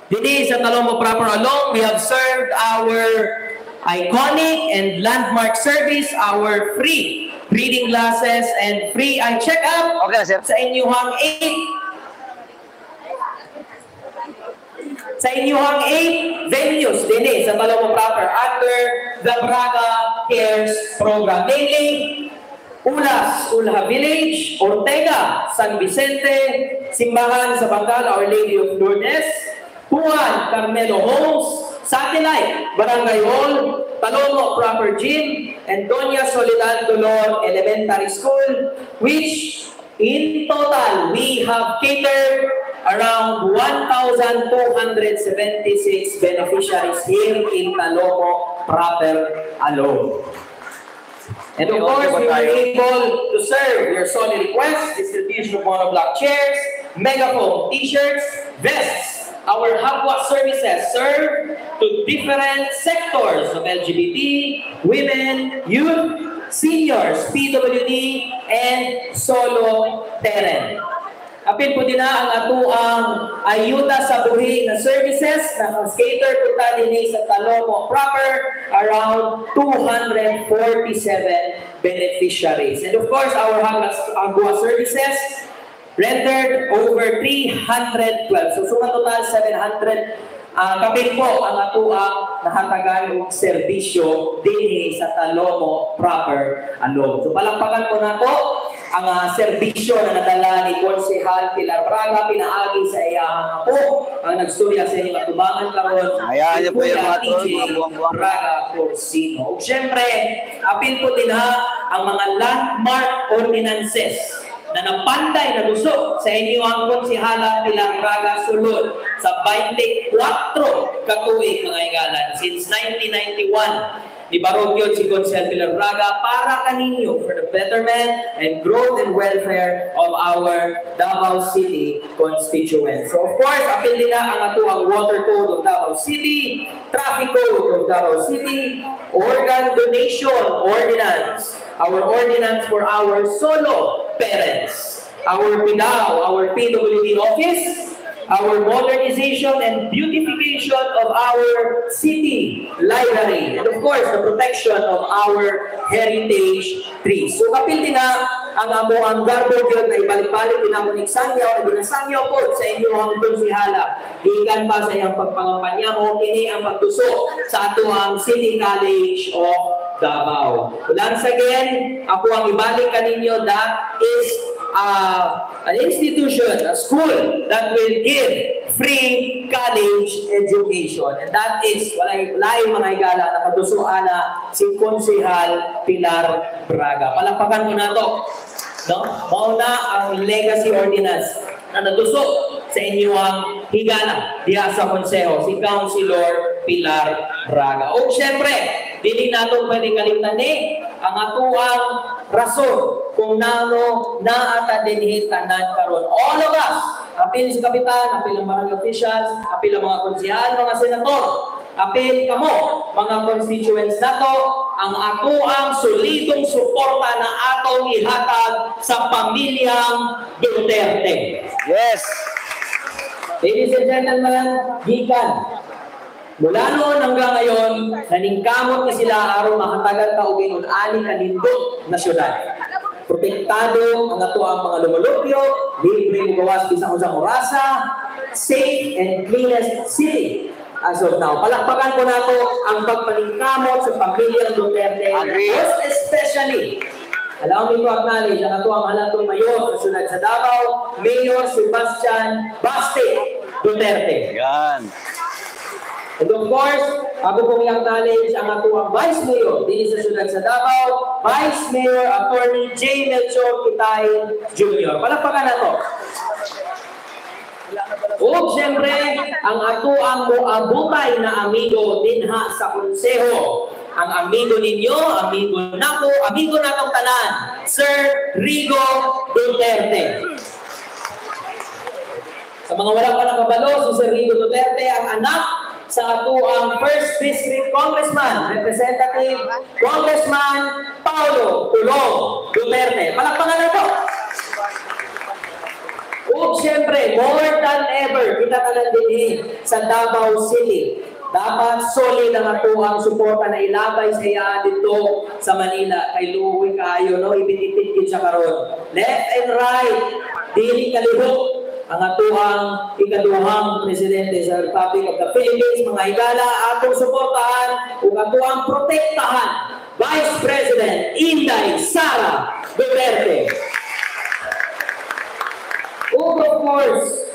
Dini sa Talomo proper alone, we have served our iconic and landmark service, our free reading classes and free eye check-up sa inyuhang 8 venues dini sa Talomo proper under the Braga Cares Program. Namely, Ulas, Ulha Village, Ortega, San Vicente, Simbahan sa Bangal, Our Lady of Lourdes, Juan Carmelo Homes, Satellite, Barangay Hall, Talomo Proper Gym, and Doña Soledad Dolor Elementary School, which in total we have catered around 1,276 beneficiaries here in Talomo Proper alone. And of course, we were able to serve your solid requests, distribution of monoblock chairs, megaphone t-shirts, vests. Our Hapwa services serve to different sectors of LGBT, women, youth, seniors, PWD, and solo parent. Apil po din na ang atuang ayuda sa buhi na services na cater po tayo sa Talomo proper, around 247 beneficiaries. And of course, our Hagwa services rendered over 312. So, suma total 700 kapil po ang atuang nahatagan ng serbisyo din sa Talomo proper alone. So, palakpakan po na po ang serbisyo na nadala ni Konsehal Pilar Braga, pinaagi sa iyang apo, ang nagsurya sa inyong atubangan karon. Ayan, po yung mga buwang Braga Corsino. Siyempre, apil po din ang mga landmark ordinances na napanday na lusok sa inyo ang Konsehala Pilar Braga sulod sa 24 katuig mga igalan since 1991. Di barogyo si Konsehal Pilar Braga para kaninyo for the betterment and growth and welfare of our Davao City constituents. So of course, apil nila ang atuang water code of Davao City, traffic code of Davao City, organ donation ordinance, our ordinance for our solo parents, our PIDAO, our PWD office, our modernization and beautification of our city library, and of course, the protection of our heritage trees. So, kapil din na ang amo ang garbage yun na ibalik-balik din ang sangyaw na dinasangyaw po sa inyong konsehala. Ikan pa sa iyong pagpangampanya mo, kini ang pagtuso sa ato ang City College of Davao. Once again, ako ang ibalik kaninyo, that is an institution, a school that will give free college education. And that is, walay mga higala na katusuan na si Konsehal Pilar Braga. Palakpakan mo na to. No? Mauna ang legacy ordinance na natusok sa inyong higala diya sa konseho, si Councilor Pilar Braga. O siyempre, hindi natin pwede kalimtan ang atuang rason kung nano naata dinhi tanan karon. All of us, apil sa kapitan, apil ang barangay officials, apil ang mga konsehal, mga senator, apil kamo, mga constituents nato, ang atuang solidong suporta na atong ihatag sa pamilyang Duterte. Yes! Ladies and gentlemen, gikan mula noon hanggang ngayon, naningkamot na sila aron makatagal ka o ginun-ani kanindot na syudad. Protektado ang ato ang mga lumulupyo, libre mo gawas bisang usang orasa, safe and cleanest city as of now. Palakpakan po nato ang pagpaningkamot sa pamilyang Duterte. Most especially, allow me to acknowledge ang ato ang halantong mayor sa syudad sa Davao, Mayor Sebastian Baste Duterte. Yan. And of course, ako pong i-acknowledge ang atuang Vice Mayor din sa syudad sa Davao, Vice Mayor Attorney J. Melchor Kitay Jr. Palakpakan na to. O siyempre, ang atuang moabutay na amigo dinha sa konseho. Ang amigo ninyo, amigo nako, amigo natong tanan, Sir Rigo Duterte. Sa mga walang panakabalo, si Sir Rigo Duterte ang anak sa ato ang 1st District Congressman, Representative Congressman Paulo Tulong Duterte. Palakpakan na to. O Ug siyempre, more than ever, kita tanan din sa Davao City. Dapat solid ang atuang suporta na ilabay sa iya dito sa Manila. Kay luwi kayo, no? Ibinitit siya karon. Left and right, dili kalihok ang atuang ikaduhang presidente sa Republic of the Philippines. Mga higala, atong suportahan ug atuang protektahan Vice President Inday Sara Duterte. Ug of course,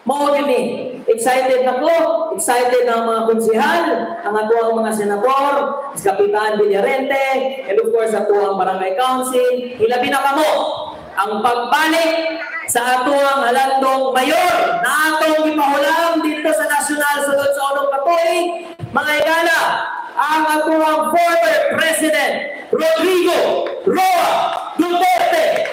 mao gini, excited na ko, excited na ang mga konsehal, ang atuang mga senador, si Kapitan Villarente, and of course atuang barangay council, hilabi na kamo ang pagbalik sa atuang halandong mayor na atong ipahulam dito sa nasyonal sulod sa unong katuig, mga igala, ang atuang former President Rodrigo Roa Duterte.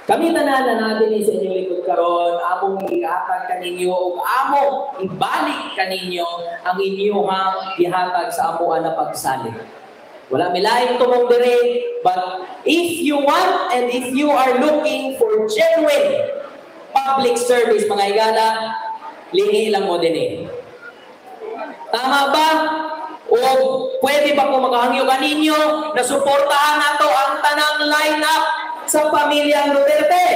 Kami tanan na natin sa inyong likod karon, among ihatag kaninyo ug among ibalik kaninyo ang inyong gihatag sa amuan na pagsalig. Wala milaing tumong dire, but if you want and if you are looking for genuine public service, mga igala, lingi lang mo din. Tama ba? O pwede ba kung makahangyo kaninyo na suportahan nato ang tanang line-up sa pamilyang Duterte?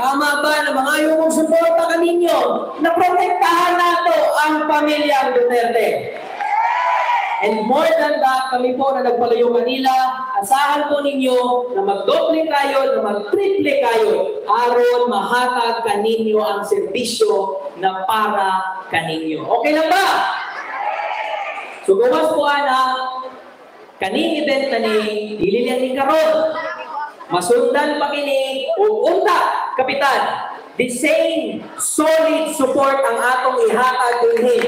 Tama ba na mga ayaw mong suporta kaninyo na protektahan nato ang pamilyang Duterte? And more than that, kami po na nagpalayo kanila, asahan po ninyo na magdoble kayo, na magtriple kayo, aron mahatag kaninyo ang serbisyo na para kaninyo. Okay lang ba? So gawas po ana, kaning event na ni Dililian ni karon. Masundan pa kini ug unta, Kapitan. The same solid support ang atong ihatag dinhi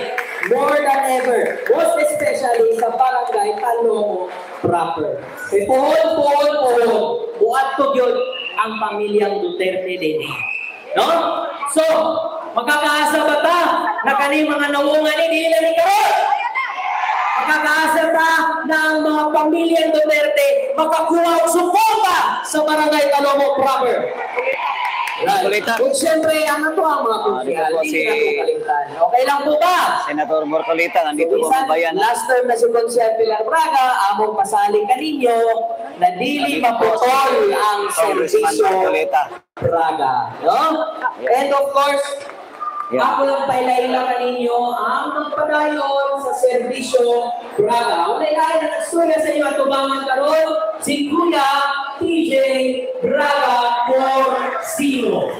more than ever. Most especially sa barangay Talong proper. Kay puhon. Buat yun ang pamilyang Duterte dinhi. No? So, magkakaasa ba ta na kani mga nawungan ni Dililian ni karon? Makakaasa ta na ang mga pamilyang Duterte makakuha og suporta sa barangay Talong proper. Marcolita. Kung siyempre, ano to ang mga konsehal? Hindi na ito kalimtan. Okay lang po ba? Senator Marcolita, nandito po ang bayan. Last term na si Consel Pilar Braga, among pasaling kaninyo na dili maputol ang serbisyo Braga. No? And of course, ako lang pailaila kaninyo ang magpadayon sa serbisyo Braga. Ang nailain na nagsuya sa inyo at tubangan karon, si Kuya TJ Braga Corsino.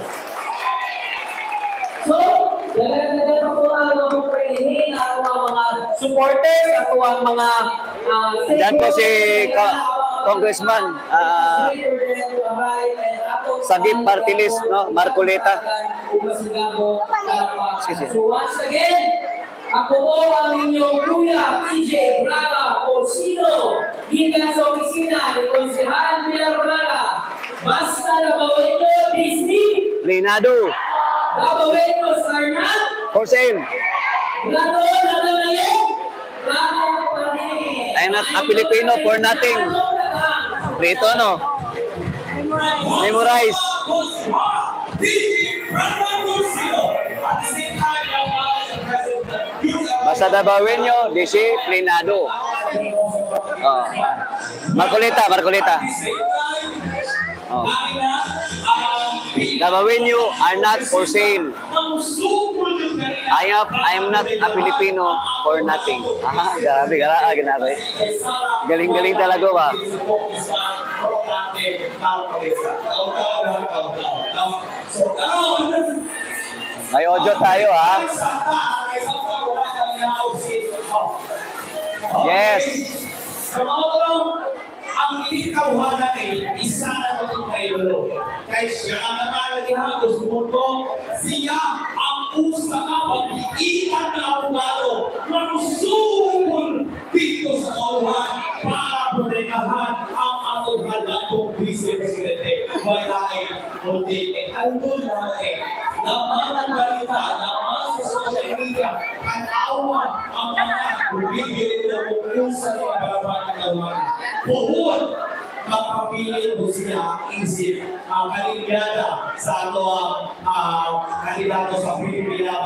So, dagdag po ang mga pagpahingin, ako ang mga supporters, ako ang mga Diyan po si Congressman Sagip Martilis, no? Marcolita. So once again, ako po ang inyong Kuya TJ Braga Corsino, gikan sa opisina ni Konsehal Pilar Braga. Basta nabawin ko, Disney, Leonardo, nabawin ko, Sarnat, Hossein. I'm not a Filipino for nothing. Rito, no? Memorize. Basta dabawin nyo, disiplinado. Oh. Marcolita. Oh. Dabawin nyo are not for sale. I am not a Filipino for nothing. Grabe, grabe. Galing talaga ba? May audio tayo, ha? Yes. Ang ikawhan natin, isa na ito kayo. Kaya siya ang nakalagyan ko sa mundo, siya ang usa na pag-iitan na abogado na musukol dito sa kauhan para protektahan ang atong halatong vice-presidente. Mayahay, Rodrigo, andun natin na mga balita, na mga sa social media, ang awan, ang mga bibigyan na kung sa mga barabat na naman. Buhon, magpapili po siya isip kaligyada sa ato ang kandidato sa Pilipina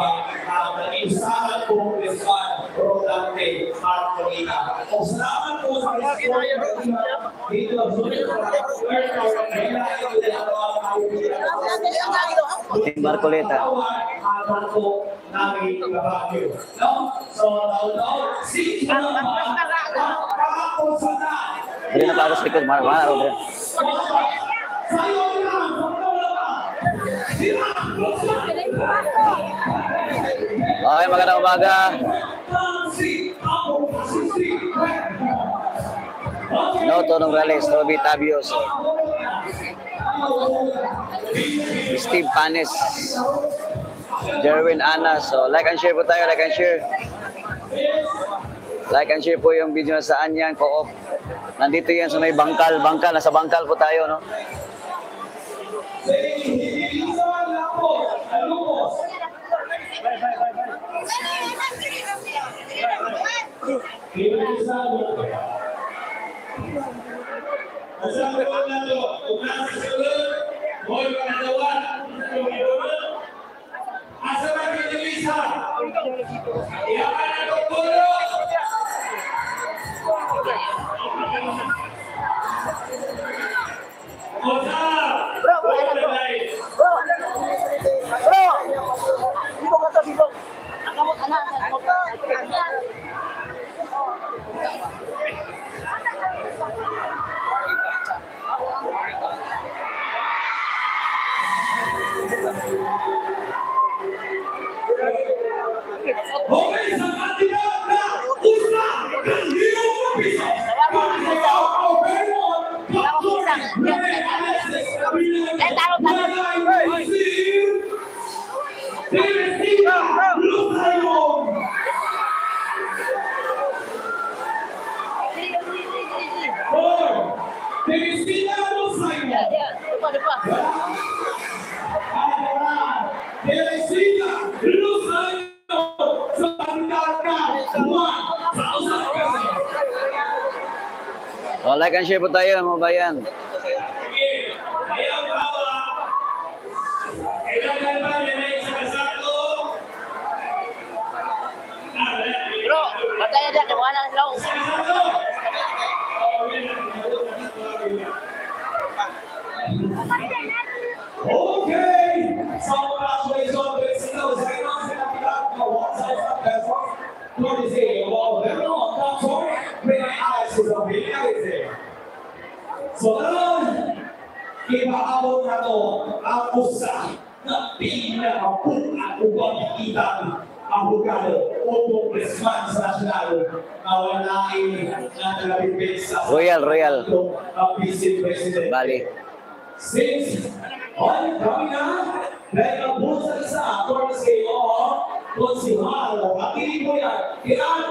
ang nag-iusahan po Respan Rodante Marcolita. O salamat po sa Respan dito Team Marcoleta. Hindi na pa ako sa likod. Mana, Rodri. Okay, magandang umaga. Noto ng Rales, Roby Tabios. Steve Panes. Jerwin Anas. So, like and share po tayo, like and share. Like and share po yung video na saan yan, co-op. Nandito yan sa may bangkal, nasa bangkal po tayo, no? Oh, like and share po tayo, mga bayan. Bro, bataya dyan, wala na lang. Okay! So, congratulations to the Sinos. I know sa napilat na one size of pesos. Lord is here. Wow, pero ang sorry, may ayos sa Pilipinas. So, ipaabot na to ang usa na pinakapun at upang ikitan ang bugado o Congressman sa nasyonal na walain na nalabipit sa Royal. ang Vice President. Bali. Since kami na dahil ang busa sa Torres o konsihal pagkili ko yan Kiran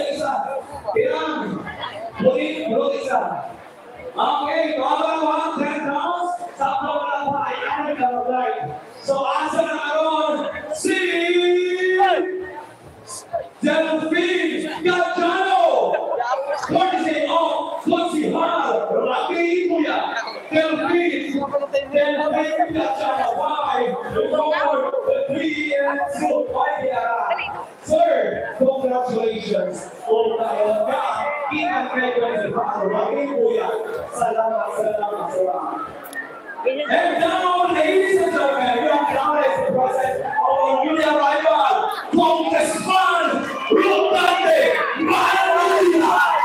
isa Kiran isa okay kawawa 10 rounds sa pawala pa ay so asa na karon si Delphine Gajano Torres o konsihal Rocky Kuya Delphine Gajano why Sir, congratulations. And now, ladies and gentlemen, we are honored to present our newly arrival Congressman Rodante Marcolita.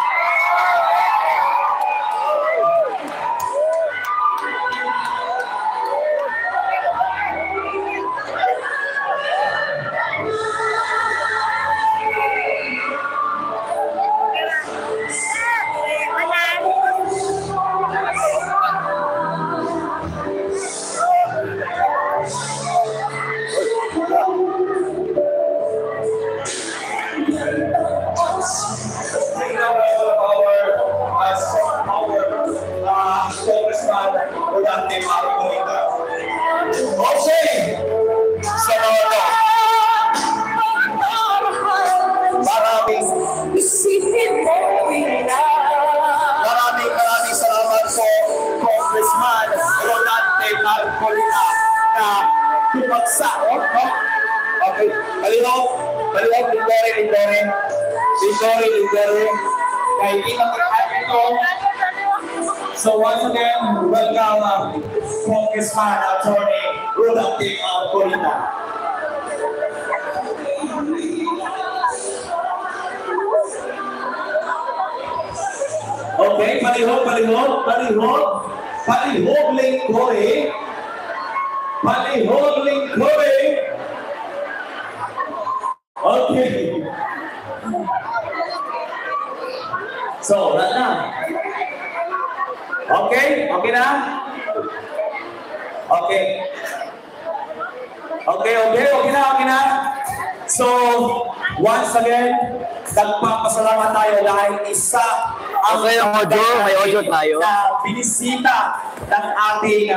Paulina na tumagsak. Okay, palihog, Lindore. Kaya hindi makakain ito. So once again, welcome Congressman Attorney Rodante Paulina. Okay, palihog, Lingkore. Okay. So, wala na. Okay na? Okay na. So, once again, nagpapasalamat tayo dahil isa Okay, may audio tayo. Na binisita ng ating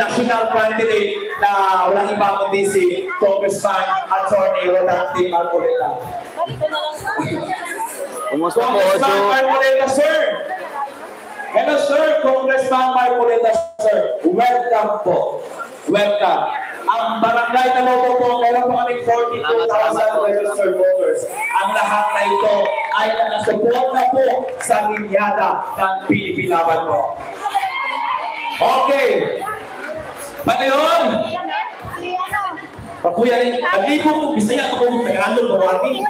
national candidate na walang iba kundi si Congressman Attorney Rodante Marcoleta. Kumusta po, Congressman Ojo? Marcoleta, sir! Hello, sir! Congressman Marcoleta, sir! Welcome po. Welcome. Ang barangay na logo po, meron po kaming 42,000 registered voters. Ang lahat na ito ay nakasupport na po sa linyada ng Pilipilaban po. Okay. Panayon! Pakuya rin, pag-ipo po, Bisaya ako kung Tagalog, Marami.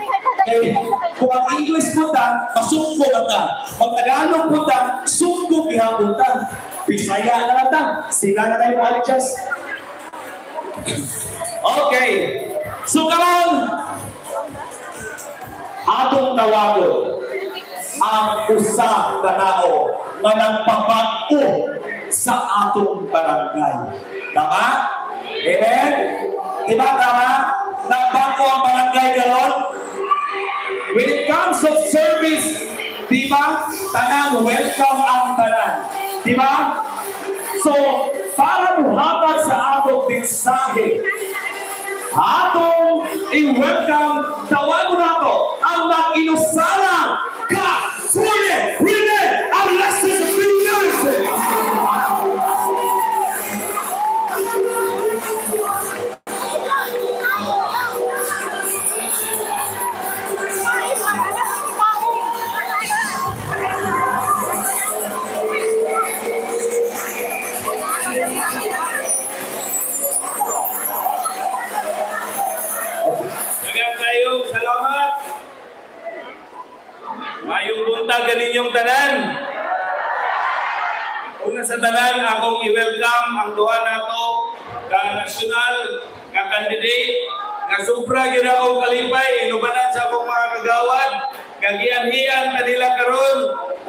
Kung ang English po ta, pasungko ka. Pag Tagalog po ta, sungko ihapon ta. Bisaya na lang ta. Sila na tayo ma-adjust. Okay. So karon, atong tawagon ang usa ka tao na nagpabago sa atong barangay. Tama? Amen? Diba tama? Nagbago ang barangay karon? When it comes to service, diba? Tanang welcome ang tanan. Diba? So, para muhatag sa atong mensahe, atong i-welcome, tawagon nato ang mag-inusara ka, Rene Alexis Villarse. Salamat. Mayong buntag kaninyong tanan. Una sa tanan, akong i-welcome ang duha nato ka nasyonal ka candidate nga supra gyud akong kalipay inubanan sa akong mga kagawad kagianhian kanila karon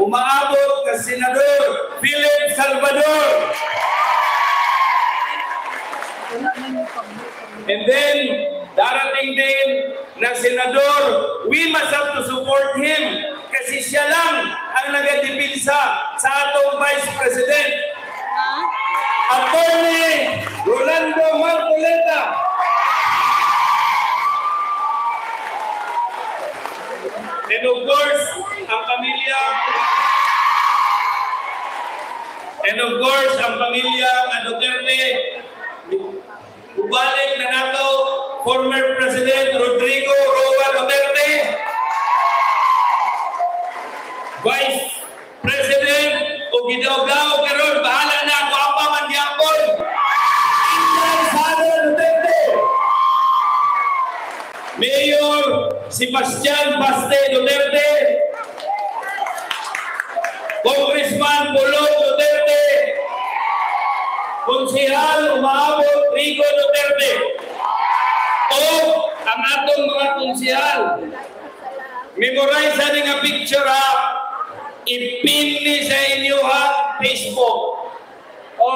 umaabot ka Senador Philip Salvador. And then darating din na senador, we must have to support him kasi siya lang ang nagadipinsa sa atong Vice President. Attorney Rolando Marcoleta. And of course, ang pamilya Duterte, ubalik na nato former President Rodrigo Roa Duterte, Vice President o Gidaw-Gaw karon bahala na ako apa man gyapon. Inday Sara Duterte, Mayor Sebastian Baste Duterte, Congressman Pulong Duterte, Konsehal umaabot Rigo Duterte. O ang atong mga konsehal, memorize na nga picture ha, ipin ni sa inyo ha, Facebook. O,